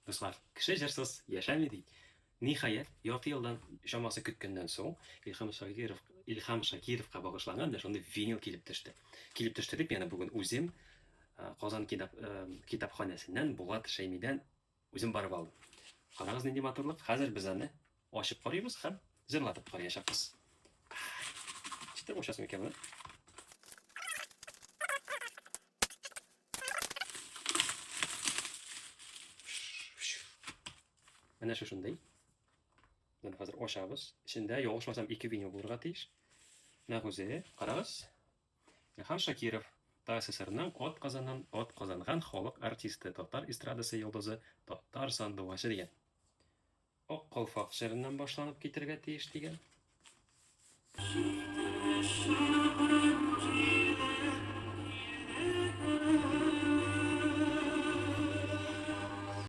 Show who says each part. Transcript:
Speaker 1: Dostlar, kishi jirsiz yashamaydi. Nihoyat, yarti yildan shamasi kutgandan so'ng Ilham Shakirovga bag'ishlangan shunday vinil kelib tushdi deb yana bugun o'zim Qozon kitobxonasidan Bulat Shaymidan o'zim borib oldim. Qarag'iz nima motorliq. Hozir bizani oshib qoraymiz ham zirlatib qorayashamiz. Chiqdi o'shasini ekan. Mana shunday. Mana hozir oshamiz. Ichida yog'ishmasam 2 vinil bo'lirga tegish. Nag'uzi, qarag'iz. Ilham Shakirov TSSRning ot qozongan xalq artisti, Tatar estradasi yulduzi, Tatar sanduvachi degan. Oq qalfoq she'ridan boshlanib ketirga tegish degan.